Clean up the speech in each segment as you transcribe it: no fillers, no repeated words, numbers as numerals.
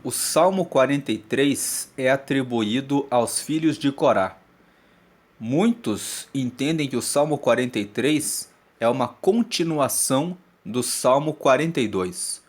O Salmo 43 é atribuído aos filhos de Corá. Muitos entendem que o Salmo 43 é uma continuação do Salmo 42.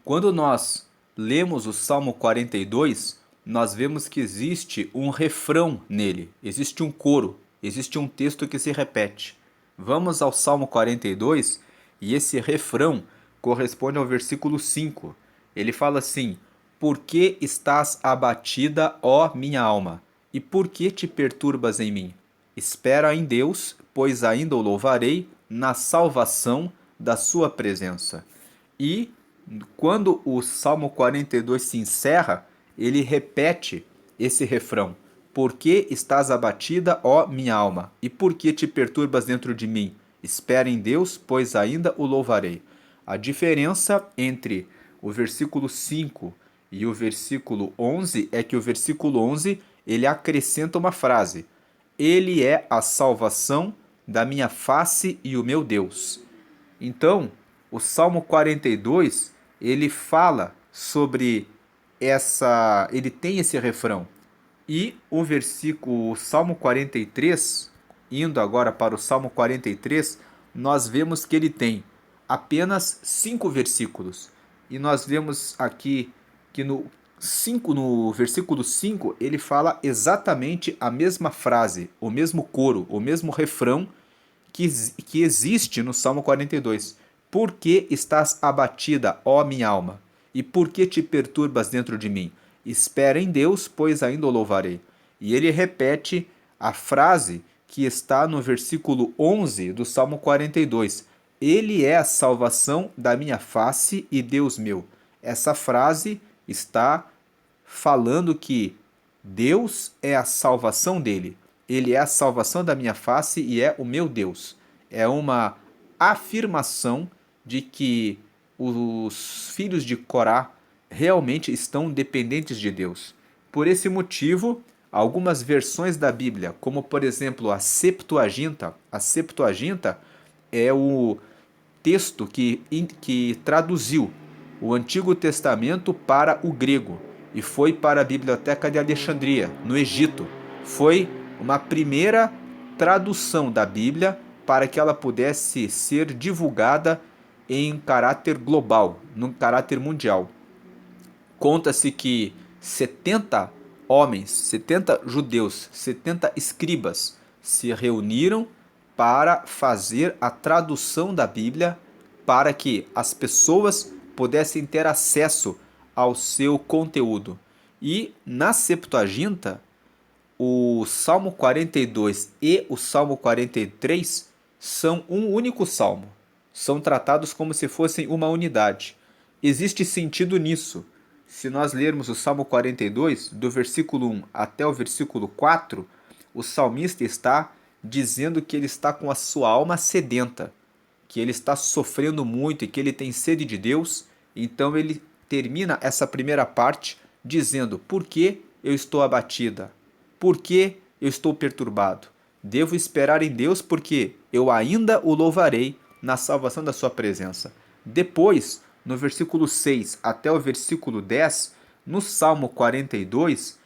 Quando nós lemos o Salmo 42, nós vemos que existe um refrão nele, existe um coro, existe um texto que se repete. Vamos ao Salmo 42 e esse refrão corresponde ao versículo 5. Ele fala assim: Por que estás abatida, ó minha alma? E por que te perturbas em mim? Espera em Deus, pois ainda o louvarei na salvação da sua presença. E quando o Salmo 42 se encerra, ele repete esse refrão: Por que estás abatida, ó minha alma? E por que te perturbas dentro de mim? Espera em Deus, pois ainda o louvarei. A diferença entre o versículo 5 e o versículo 11 é que o versículo 11 ele acrescenta uma frase: Ele é a salvação da minha face e o meu Deus. Então, o Salmo 42, ele fala sobre ele tem esse refrão. E o Salmo 43, indo agora para o Salmo 43, nós vemos que ele tem apenas 5 versículos. E nós vemos aqui que no versículo 5 ele fala exatamente a mesma frase, o mesmo coro, o mesmo refrão que existe no Salmo 42. Por que estás abatida, ó minha alma? E por que te perturbas dentro de mim? Espera em Deus, pois ainda o louvarei. E ele repete a frase que está no versículo 11 do Salmo 42. Ele é a salvação da minha face e Deus meu. Essa frase está falando que Deus é a salvação dele. Ele é a salvação da minha face e é o meu Deus. É uma afirmação de que os filhos de Corá realmente estão dependentes de Deus. Por esse motivo, algumas versões da Bíblia, como por exemplo a Septuaginta é o texto que traduziu o Antigo Testamento para o grego e foi para a Biblioteca de Alexandria, no Egito. Foi uma primeira tradução da Bíblia para que ela pudesse ser divulgada em caráter global, num caráter mundial. Conta-se que 70 homens, 70 judeus, 70 escribas se reuniram para fazer a tradução da Bíblia para que as pessoas pudessem ter acesso ao seu conteúdo. E na Septuaginta, o Salmo 42 e o Salmo 43 são um único salmo. São tratados como se fossem uma unidade. Existe sentido nisso. Se nós lermos o Salmo 42, do versículo 1 até o versículo 4, o salmista está dizendo que ele está com a sua alma sedenta, que ele está sofrendo muito e que ele tem sede de Deus. Então ele termina essa primeira parte dizendo: Por que eu estou abatida? Por que eu estou perturbado? Devo esperar em Deus porque eu ainda o louvarei na salvação da sua presença. Depois, no versículo 6 até o versículo 10, no Salmo 42,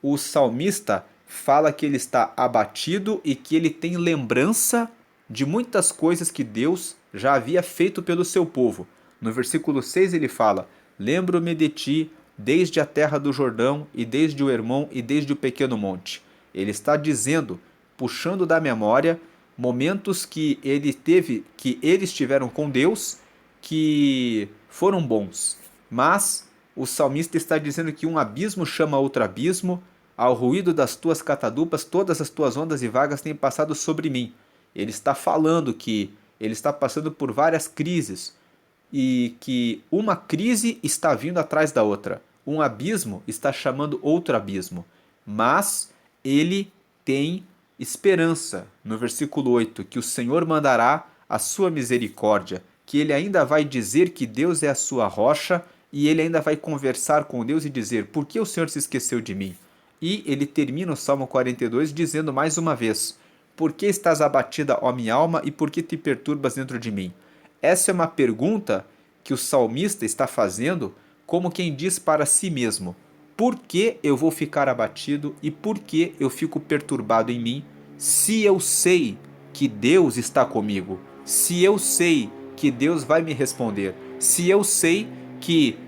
o salmista fala que ele está abatido e que ele tem lembrança de muitas coisas que Deus já havia feito pelo seu povo. No versículo 6 ele fala: Lembro-me de ti desde a terra do Jordão e desde o Hermon e desde o pequeno monte. Ele está dizendo, puxando da memória, momentos que eles tiveram com Deus que foram bons. Mas o salmista está dizendo que um abismo chama outro abismo, ao ruído das tuas catadupas, todas as tuas ondas e vagas têm passado sobre mim. Ele está falando que ele está passando por várias crises e que uma crise está vindo atrás da outra. Um abismo está chamando outro abismo. Mas ele tem esperança, no versículo 8, que o Senhor mandará a sua misericórdia, que ele ainda vai dizer que Deus é a sua rocha e ele ainda vai conversar com Deus e dizer: Por que o Senhor se esqueceu de mim? E ele termina o Salmo 42 dizendo mais uma vez: Por que estás abatida, ó minha alma, e por que te perturbas dentro de mim? Essa é uma pergunta que o salmista está fazendo como quem diz para si mesmo: por que eu vou ficar abatido e por que eu fico perturbado em mim, se eu sei que Deus está comigo, se eu sei que Deus vai me responder, se eu sei que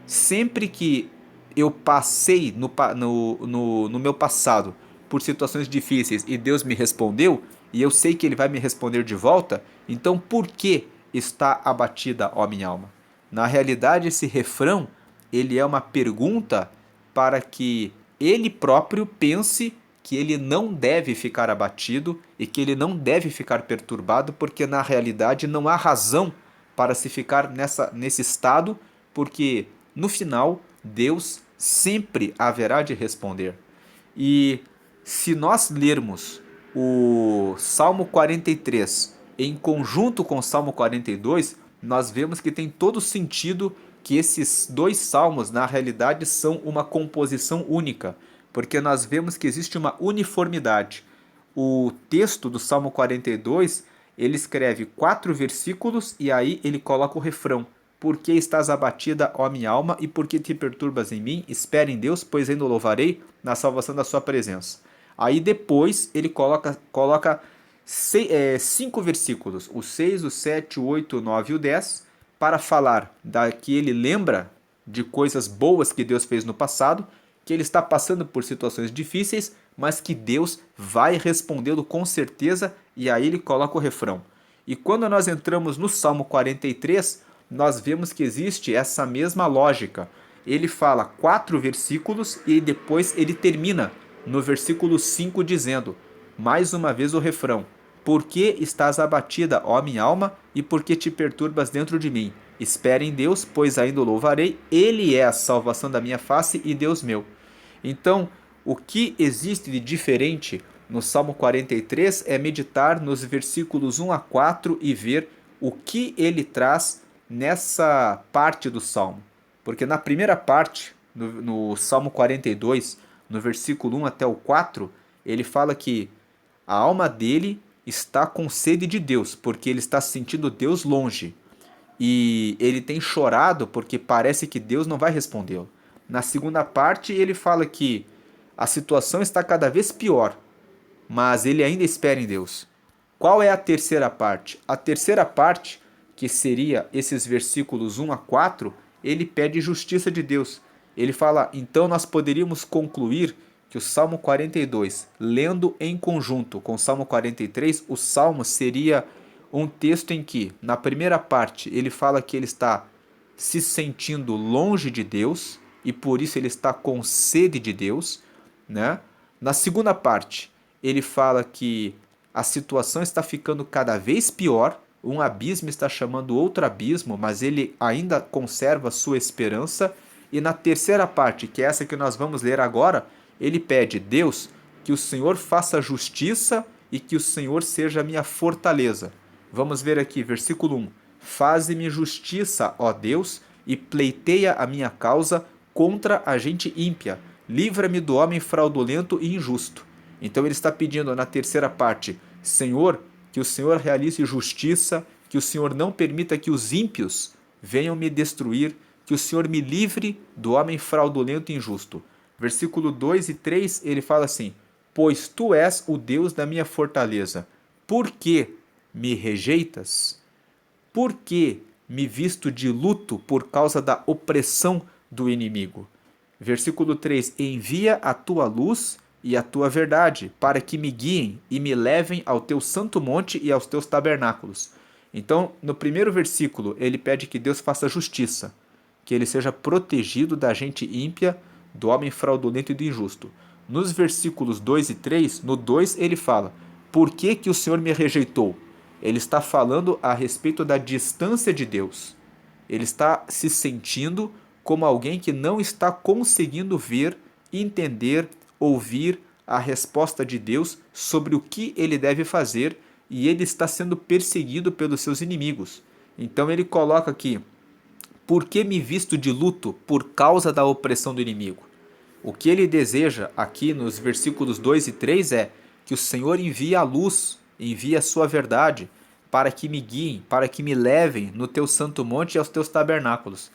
sempre que eu passei no meu passado por situações difíceis e Deus me respondeu, e eu sei que Ele vai me responder de volta, então por que está abatida, ó minha alma? Na realidade, esse refrão, ele é uma pergunta para que ele próprio pense que ele não deve ficar abatido e que ele não deve ficar perturbado, porque na realidade não há razão para se ficar nesse estado, porque no final Deus sempre haverá de responder. E se nós lermos o Salmo 43 em conjunto com o Salmo 42, nós vemos que tem todo sentido que esses dois salmos, na realidade, são uma composição única, porque nós vemos que existe uma uniformidade. O texto do Salmo 42, ele escreve 4 versículos e aí ele coloca o refrão: por que estás abatida, ó minha alma, e por que te perturbas em mim? Espere em Deus, pois ainda o louvarei na salvação da sua presença. Aí depois ele coloca 5 versículos, o 6, o 7, o 8, o 9 e o 10, para falar que ele lembra de coisas boas que Deus fez no passado, que ele está passando por situações difíceis, mas que Deus vai respondê-lo com certeza, e aí ele coloca o refrão. E quando nós entramos no Salmo 43, nós vemos que existe essa mesma lógica. Ele fala 4 versículos e depois ele termina no versículo 5 dizendo, mais uma vez o refrão: por que estás abatida, ó minha alma, e por que te perturbas dentro de mim? Espere em Deus, pois ainda o louvarei, Ele é a salvação da minha face e Deus meu. Então, o que existe de diferente no Salmo 43 é meditar nos versículos 1 a 4 e ver o que ele traz nessa parte do Salmo. Porque na primeira parte, no Salmo 42, no versículo 1 até o 4, ele fala que a alma dele está com sede de Deus, porque ele está sentindo Deus longe. E ele tem chorado porque parece que Deus não vai respondê-lo. Na segunda parte, ele fala que a situação está cada vez pior, mas ele ainda espera em Deus. Qual é a terceira parte? A terceira parte, que seria esses versículos 1 a 4, ele pede justiça de Deus. Ele fala, então nós poderíamos concluir que o Salmo 42, lendo em conjunto com o Salmo 43, o Salmo seria um texto em que, na primeira parte, ele fala que ele está se sentindo longe de Deus e por isso ele está com sede de Deus, né? Na segunda parte, ele fala que a situação está ficando cada vez pior, um abismo está chamando outro abismo, mas ele ainda conserva sua esperança. E na terceira parte, que é essa que nós vamos ler agora, ele pede: Deus, que o Senhor faça justiça e que o Senhor seja a minha fortaleza. Vamos ver aqui, versículo 1. Faze-me justiça, ó Deus, e pleiteia a minha causa contra a gente ímpia. Livra-me do homem fraudulento e injusto. Então ele está pedindo na terceira parte: Senhor, que o Senhor realize justiça, que o Senhor não permita que os ímpios venham me destruir, que o Senhor me livre do homem fraudulento e injusto. Versículo 2 e 3, ele fala assim: pois tu és o Deus da minha fortaleza. Por que me rejeitas? Por que me visto de luto por causa da opressão do inimigo? Versículo 3, envia a tua luz e a tua verdade, para que me guiem e me levem ao teu santo monte e aos teus tabernáculos. Então, no primeiro versículo, ele pede que Deus faça justiça, que ele seja protegido da gente ímpia, do homem fraudulento e do injusto. Nos versículos 2 e 3, no 2 ele fala: por que que o Senhor me rejeitou? Ele está falando a respeito da distância de Deus. Ele está se sentindo como alguém que não está conseguindo ver, entender, ouvir a resposta de Deus sobre o que ele deve fazer, e ele está sendo perseguido pelos seus inimigos. Então ele coloca aqui: por que me visto de luto por causa da opressão do inimigo? O que ele deseja aqui nos versículos 2 e 3 é que o Senhor envie a luz, envie a sua verdade, para que me guiem, para que me levem no teu santo monte e aos teus tabernáculos.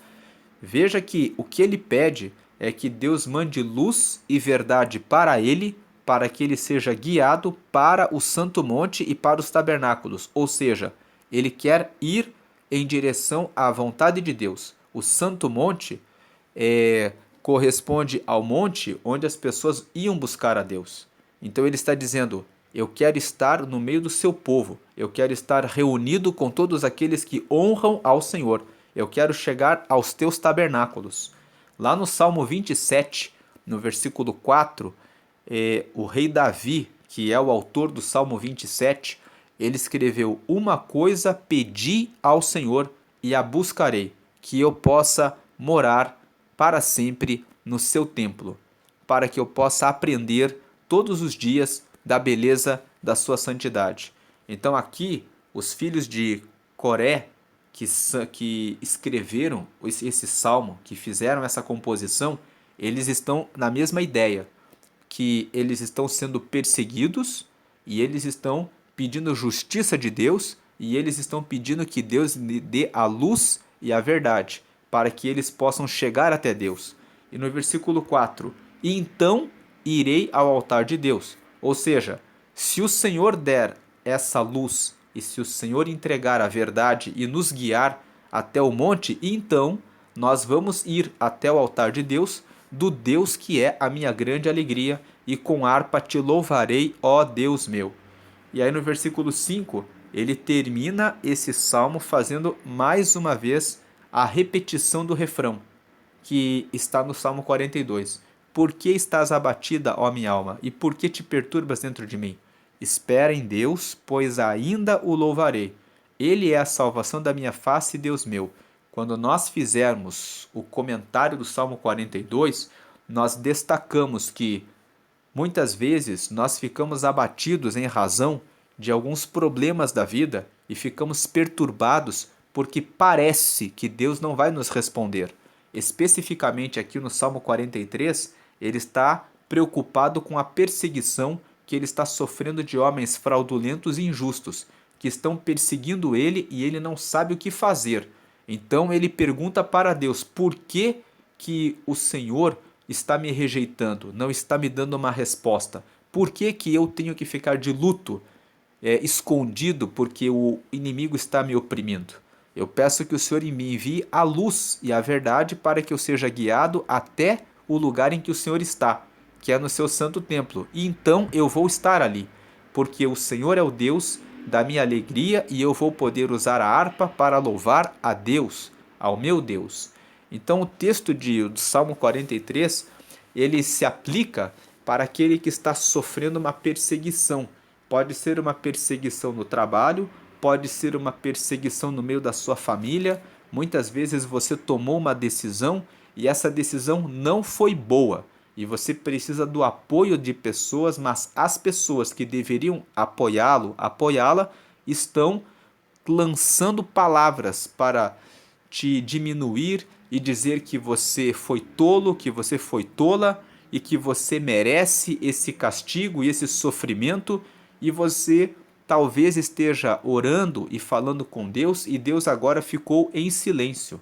Veja que o que ele pede é que Deus mande luz e verdade para ele, para que ele seja guiado para o Santo Monte e para os tabernáculos. Ou seja, ele quer ir em direção à vontade de Deus. O Santo Monte corresponde ao monte onde as pessoas iam buscar a Deus. Então ele está dizendo: eu quero estar no meio do seu povo, eu quero estar reunido com todos aqueles que honram ao Senhor, eu quero chegar aos teus tabernáculos. Lá no Salmo 27, no versículo 4, o rei Davi, que é o autor do Salmo 27, ele escreveu: uma coisa pedi ao Senhor e a buscarei, que eu possa morar para sempre no seu templo, para que eu possa aprender todos os dias da beleza da sua santidade. Então aqui, os filhos de Coré, que escreveram esse salmo, que fizeram essa composição, eles estão na mesma ideia, que eles estão sendo perseguidos e eles estão pedindo justiça de Deus e eles estão pedindo que Deus lhe dê a luz e a verdade para que eles possam chegar até Deus. E no versículo 4, e então irei ao altar de Deus. Ou seja, se o Senhor der essa luz e se o Senhor entregar a verdade e nos guiar até o monte, então nós vamos ir até o altar de Deus, do Deus que é a minha grande alegria, e com harpa te louvarei, ó Deus meu. E aí no versículo 5, ele termina esse salmo fazendo mais uma vez a repetição do refrão, que está no Salmo 42. Por que estás abatida, ó minha alma, e por que te perturbas dentro de mim? Espera em Deus, pois ainda o louvarei. Ele é a salvação da minha face, Deus meu. Quando nós fizermos o comentário do Salmo 42, nós destacamos que muitas vezes nós ficamos abatidos em razão de alguns problemas da vida e ficamos perturbados porque parece que Deus não vai nos responder. Especificamente aqui no Salmo 43, ele está preocupado com a perseguição que ele está sofrendo de homens fraudulentos e injustos, que estão perseguindo ele e ele não sabe o que fazer. Então ele pergunta para Deus: por que o Senhor está me rejeitando, não está me dando uma resposta? Por que eu tenho que ficar de luto, escondido, porque o inimigo está me oprimindo? Eu peço que o Senhor me envie a luz e a verdade para que eu seja guiado até o lugar em que o Senhor está, que é no seu santo templo. E então eu vou estar ali, porque o Senhor é o Deus da minha alegria e eu vou poder usar a harpa para louvar a Deus, ao meu Deus. Então o texto do Salmo 43, ele se aplica para aquele que está sofrendo uma perseguição. Pode ser uma perseguição no trabalho, pode ser uma perseguição no meio da sua família. Muitas vezes você tomou uma decisão e essa decisão não foi boa. E você precisa do apoio de pessoas, mas as pessoas que deveriam apoiá-la, estão lançando palavras para te diminuir e dizer que você foi tolo, que você foi tola e que você merece esse castigo e esse sofrimento, e você talvez esteja orando e falando com Deus e Deus agora ficou em silêncio.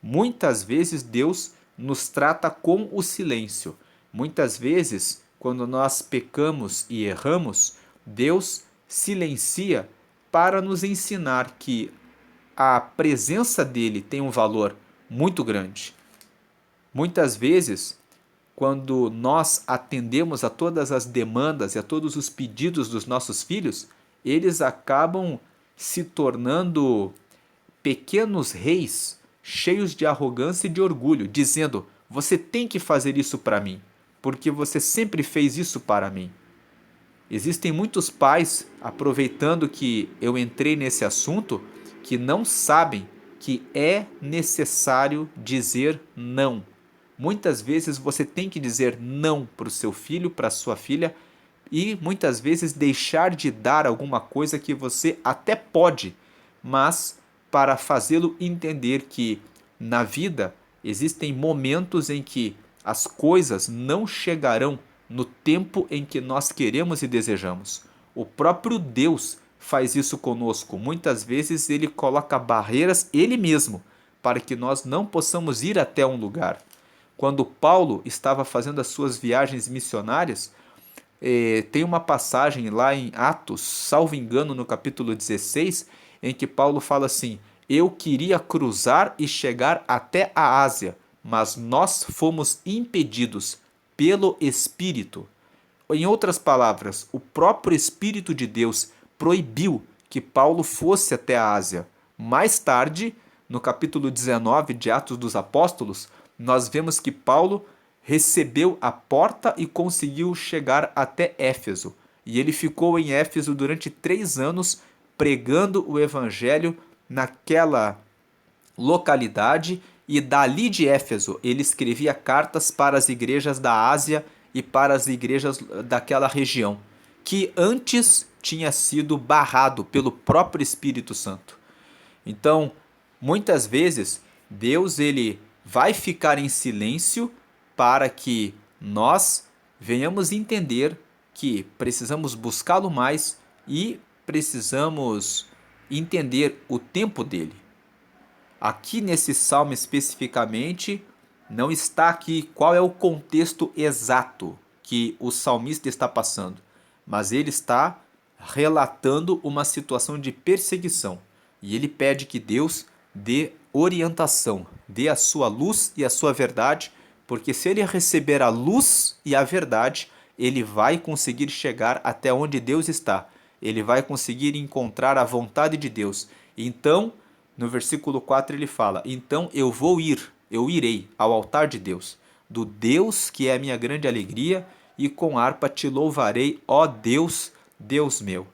Muitas vezes Deus nos trata com o silêncio. Muitas vezes, quando nós pecamos e erramos, Deus silencia para nos ensinar que a presença dele tem um valor muito grande. Muitas vezes, quando nós atendemos a todas as demandas e a todos os pedidos dos nossos filhos, eles acabam se tornando pequenos reis cheios de arrogância e de orgulho, dizendo: você tem que fazer isso para mim, porque você sempre fez isso para mim. Existem muitos pais, aproveitando que eu entrei nesse assunto, que não sabem que é necessário dizer não. Muitas vezes você tem que dizer não para o seu filho, para a sua filha, e muitas vezes deixar de dar alguma coisa que você até pode, mas para fazê-lo entender que na vida existem momentos em que as coisas não chegarão no tempo em que nós queremos e desejamos. O próprio Deus faz isso conosco. Muitas vezes ele coloca barreiras ele mesmo para que nós não possamos ir até um lugar. Quando Paulo estava fazendo as suas viagens missionárias, tem uma passagem lá em Atos, salvo engano, no capítulo 16, em que Paulo fala assim: eu queria cruzar e chegar até a Ásia, mas nós fomos impedidos pelo Espírito. Em outras palavras, o próprio Espírito de Deus proibiu que Paulo fosse até a Ásia. Mais tarde, no capítulo 19 de Atos dos Apóstolos, nós vemos que Paulo recebeu a porta e conseguiu chegar até Éfeso. E ele ficou em Éfeso durante 3 anos pregando o evangelho naquela localidade, e dali de Éfeso ele escrevia cartas para as igrejas da Ásia e para as igrejas daquela região, que antes tinha sido barrado pelo próprio Espírito Santo. Então, muitas vezes, Deus ele vai ficar em silêncio para que nós venhamos entender que precisamos buscá-lo mais e precisamos entender o tempo dele. Aqui nesse salmo especificamente, não está aqui qual é o contexto exato que o salmista está passando, mas ele está relatando uma situação de perseguição. E ele pede que Deus dê orientação, dê a sua luz e a sua verdade, porque se ele receber a luz e a verdade, ele vai conseguir chegar até onde Deus está. Ele vai conseguir encontrar a vontade de Deus. Então, no versículo 4 ele fala: então eu irei ao altar de Deus, do Deus que é a minha grande alegria, e com harpa te louvarei, ó Deus, Deus meu.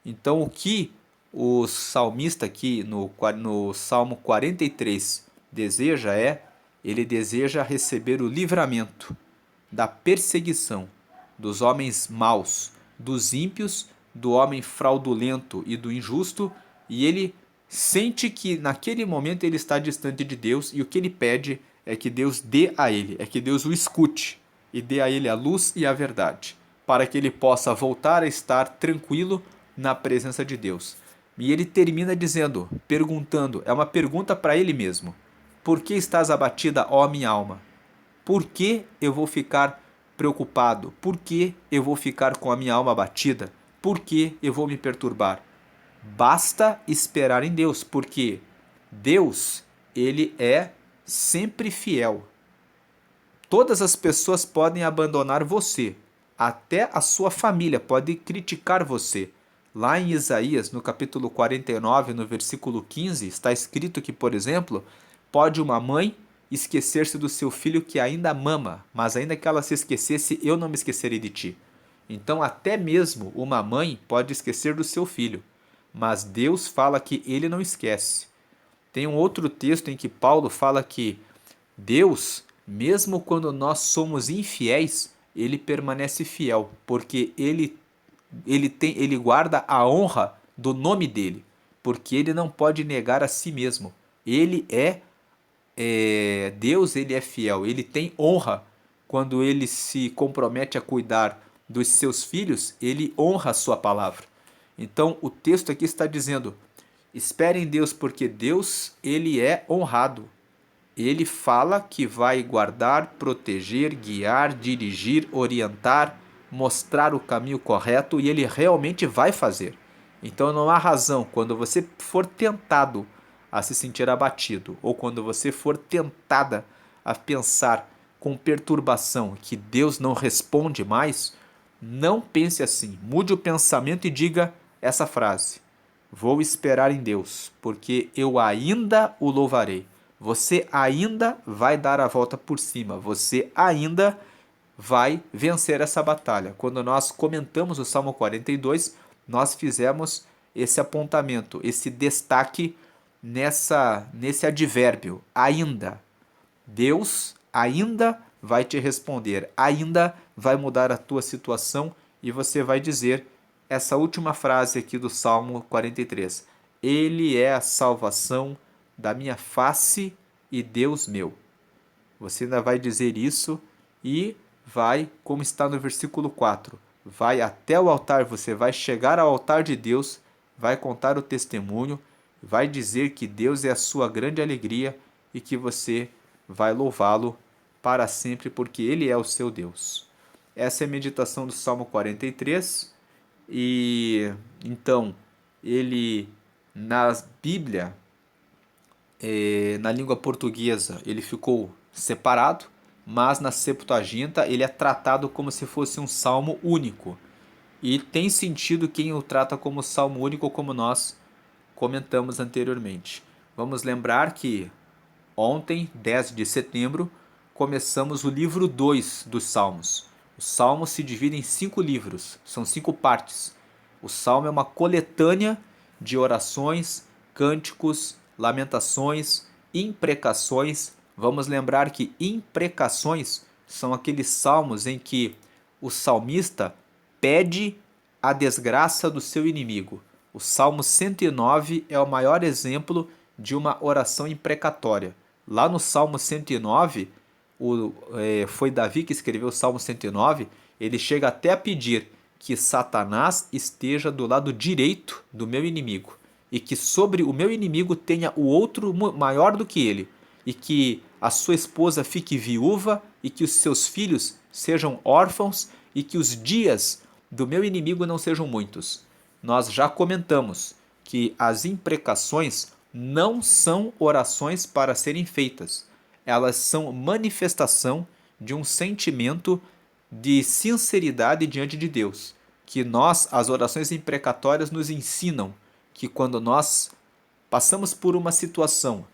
Então o que o salmista aqui no Salmo 43 deseja ele deseja receber o livramento da perseguição dos homens maus, dos ímpios, do homem fraudulento e do injusto, e ele sente que naquele momento ele está distante de Deus, e o que ele pede é que Deus dê a ele, é que Deus o escute e dê a ele a luz e a verdade, para que ele possa voltar a estar tranquilo na presença de Deus. E ele termina dizendo, perguntando, é uma pergunta para ele mesmo: por que estás abatida, ó minha alma? Por que eu vou ficar preocupado? Por que eu vou ficar com a minha alma abatida? Por que eu vou me perturbar? Basta esperar em Deus, porque Deus, ele é sempre fiel. Todas as pessoas podem abandonar você, até a sua família pode criticar você. Lá em Isaías, no capítulo 49, no versículo 15, está escrito que, por exemplo, pode uma mãe esquecer-se do seu filho que ainda mama, mas ainda que ela se esquecesse, eu não me esquecerei de ti. Então, até mesmo uma mãe pode esquecer do seu filho, mas Deus fala que ele não esquece. Tem um outro texto em que Paulo fala que Deus, mesmo quando nós somos infiéis, ele permanece fiel, porque ele guarda a honra do nome dele, porque ele não pode negar a si mesmo. Ele Deus, ele é fiel, ele tem honra. Quando ele se compromete a cuidar dos seus filhos, ele honra a sua palavra. Então o texto aqui está dizendo: espere em Deus, porque Deus, ele é honrado. Ele fala que vai guardar, proteger, guiar, dirigir, orientar, mostrar o caminho correto, e ele realmente vai fazer. Então não há razão, quando você for tentado a se sentir abatido, ou quando você for tentada a pensar com perturbação que Deus não responde mais, não pense assim. Mude o pensamento e diga essa frase: vou esperar em Deus, porque eu ainda o louvarei. Você ainda vai dar a volta por cima, você ainda vai vencer essa batalha. Quando nós comentamos o Salmo 42, nós fizemos esse apontamento, esse destaque nesse advérbio, ainda. Deus ainda vai te responder, ainda vai mudar a tua situação, e você vai dizer essa última frase aqui do Salmo 43. Ele é a salvação da minha face e Deus meu. Você ainda vai dizer isso e vai, como está no versículo 4, vai até o altar, você vai chegar ao altar de Deus, vai contar o testemunho, vai dizer que Deus é a sua grande alegria e que você vai louvá-lo para sempre, porque Ele é o seu Deus. Essa é a meditação do Salmo 43, e então ele na Bíblia, na língua portuguesa, ele ficou separado, mas na Septuaginta ele é tratado como se fosse um salmo único. E tem sentido quem o trata como salmo único, como nós comentamos anteriormente. Vamos lembrar que ontem, 10 de setembro, começamos o livro 2 dos Salmos. Os Salmos se dividem em 5 livros, são 5 partes. O Salmo é uma coletânea de orações, cânticos, lamentações, imprecações. Vamos lembrar que imprecações são aqueles salmos em que o salmista pede a desgraça do seu inimigo. O Salmo 109 é o maior exemplo de uma oração imprecatória. Lá no Salmo 109, foi Davi que escreveu o Salmo 109, ele chega até a pedir que Satanás esteja do lado direito do meu inimigo, e que sobre o meu inimigo tenha o outro maior do que ele, e que a sua esposa fique viúva, e que os seus filhos sejam órfãos, e que os dias do meu inimigo não sejam muitos. Nós já comentamos que as imprecações não são orações para serem feitas. Elas são manifestação de um sentimento de sinceridade diante de Deus. Que nós, as orações imprecatórias, nos ensinam que quando nós passamos por uma situação,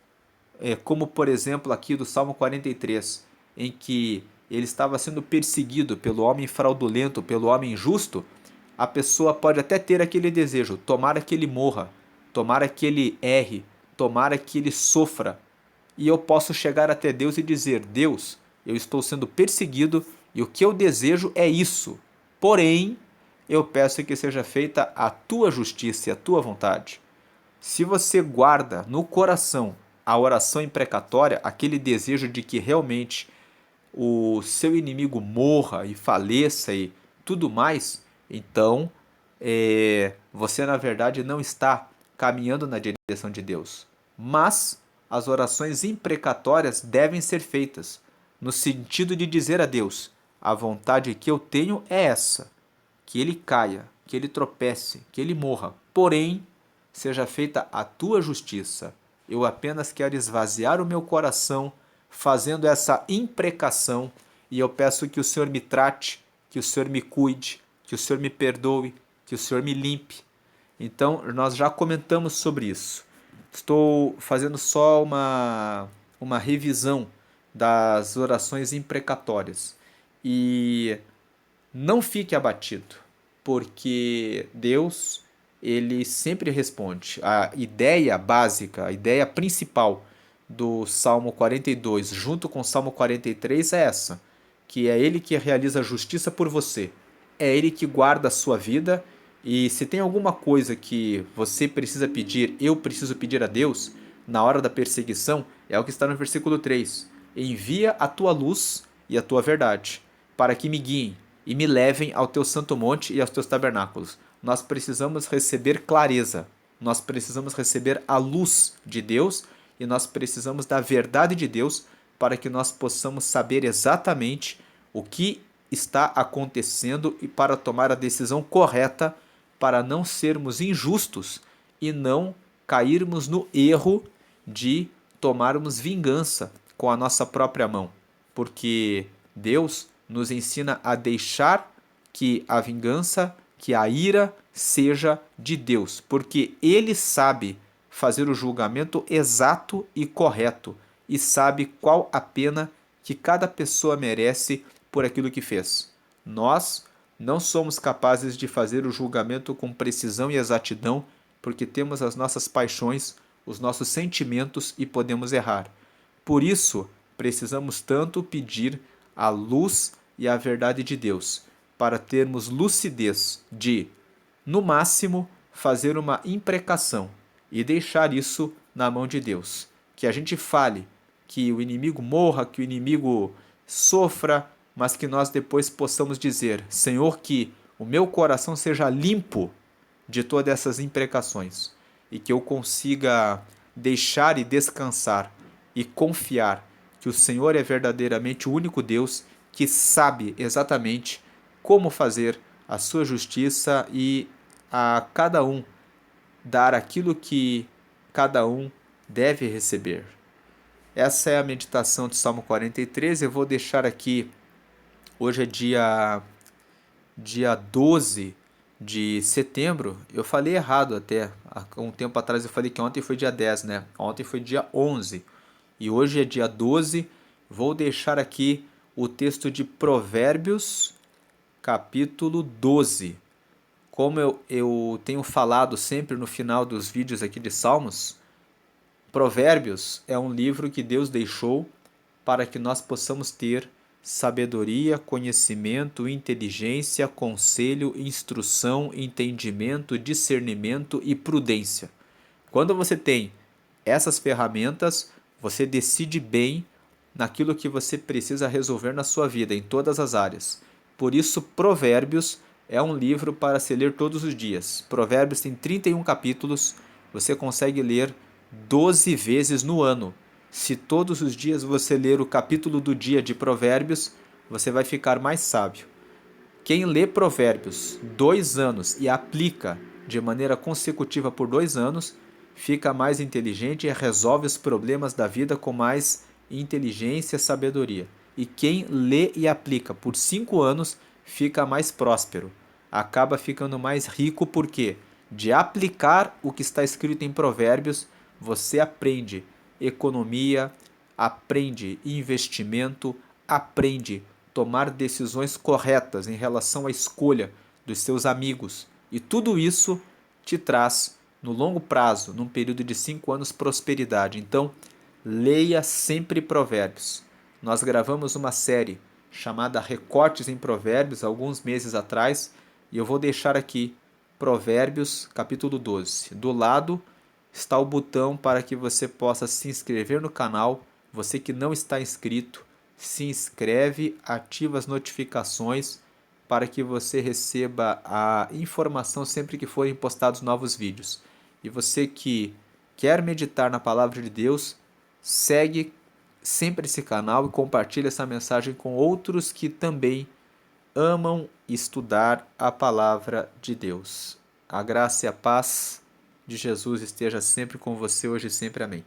como por exemplo aqui do Salmo 43, em que ele estava sendo perseguido pelo homem fraudulento, pelo homem injusto, a pessoa pode até ter aquele desejo, tomara que ele morra, tomara que ele erre, tomara que ele sofra. E eu posso chegar até Deus e dizer: Deus, eu estou sendo perseguido e o que eu desejo é isso. Porém, eu peço que seja feita a tua justiça e a tua vontade. Se você guarda no coração a oração imprecatória, aquele desejo de que realmente o seu inimigo morra e faleça e tudo mais, então você na verdade não está caminhando na direção de Deus. Mas as orações imprecatórias devem ser feitas no sentido de dizer a Deus: a vontade que eu tenho é essa, que ele caia, que ele tropece, que ele morra. Porém, seja feita a tua justiça. Eu apenas quero esvaziar o meu coração fazendo essa imprecação, e eu peço que o Senhor me trate, que o Senhor me cuide, que o Senhor me perdoe, que o Senhor me limpe. Então, nós já comentamos sobre isso. Estou fazendo só uma revisão das orações imprecatórias. E não fique abatido, porque Deus, ele sempre responde. A ideia básica, a ideia principal do Salmo 42, junto com o Salmo 43, é essa, que é Ele que realiza a justiça por você. É Ele que guarda a sua vida, e se tem alguma coisa que você precisa pedir, eu preciso pedir a Deus, na hora da perseguição, é o que está no versículo 3. Envia a tua luz e a tua verdade, para que me guiem e me levem ao teu santo monte e aos teus tabernáculos. Nós precisamos receber clareza, nós precisamos receber a luz de Deus, e nós precisamos da verdade de Deus para que nós possamos saber exatamente o que está acontecendo e para tomar a decisão correta, para não sermos injustos e não cairmos no erro de tomarmos vingança com a nossa própria mão. Porque Deus nos ensina a deixar que a vingança, que a ira seja de Deus, porque Ele sabe fazer o julgamento exato e correto, e sabe qual a pena que cada pessoa merece por aquilo que fez. Nós não somos capazes de fazer o julgamento com precisão e exatidão, porque temos as nossas paixões, os nossos sentimentos e podemos errar. Por isso, precisamos tanto pedir a luz e a verdade de Deus, para termos lucidez de, no máximo, fazer uma imprecação e deixar isso na mão de Deus. Que a gente fale, que o inimigo morra, que o inimigo sofra, mas que nós depois possamos dizer: Senhor, que o meu coração seja limpo de todas essas imprecações e que eu consiga deixar e descansar e confiar que o Senhor é verdadeiramente o único Deus que sabe exatamente como fazer a sua justiça e a cada um dar aquilo que cada um deve receber. Essa é a meditação do Salmo 43. Eu vou deixar aqui, hoje é dia 12 de setembro. Eu falei errado até. Há um tempo atrás eu falei que ontem foi dia 10, né? Ontem foi dia 11. E hoje é dia 12. Vou deixar aqui o texto de Provérbios, capítulo 12. Como eu tenho falado sempre no final dos vídeos aqui de Salmos, Provérbios é um livro que Deus deixou para que nós possamos ter sabedoria, conhecimento, inteligência, conselho, instrução, entendimento, discernimento e prudência. Quando você tem essas ferramentas, você decide bem naquilo que você precisa resolver na sua vida, em todas as áreas. Por isso, Provérbios é um livro para se ler todos os dias. Provérbios tem 31 capítulos, você consegue ler 12 vezes no ano. Se todos os dias você ler o capítulo do dia de Provérbios, você vai ficar mais sábio. Quem lê Provérbios 2 anos e aplica de maneira consecutiva por 2 anos, fica mais inteligente e resolve os problemas da vida com mais inteligência e sabedoria. E quem lê e aplica por 5 anos, fica mais próspero. Acaba ficando mais rico porque de aplicar o que está escrito em Provérbios, você aprende economia, aprende investimento, aprende tomar decisões corretas em relação à escolha dos seus amigos. E tudo isso te traz, no longo prazo, num período de 5 anos, prosperidade. Então, leia sempre Provérbios. Nós gravamos uma série chamada Recortes em Provérbios, alguns meses atrás, e eu vou deixar aqui Provérbios, capítulo 12. Do lado está o botão para que você possa se inscrever no canal. Você que não está inscrito, se inscreve, ativa as notificações para que você receba a informação sempre que forem postados novos vídeos. E você que quer meditar na palavra de Deus, segue sempre esse canal e compartilha essa mensagem com outros que também amam estudar a palavra de Deus. A graça e a paz de Jesus esteja sempre com você hoje e sempre. Amém.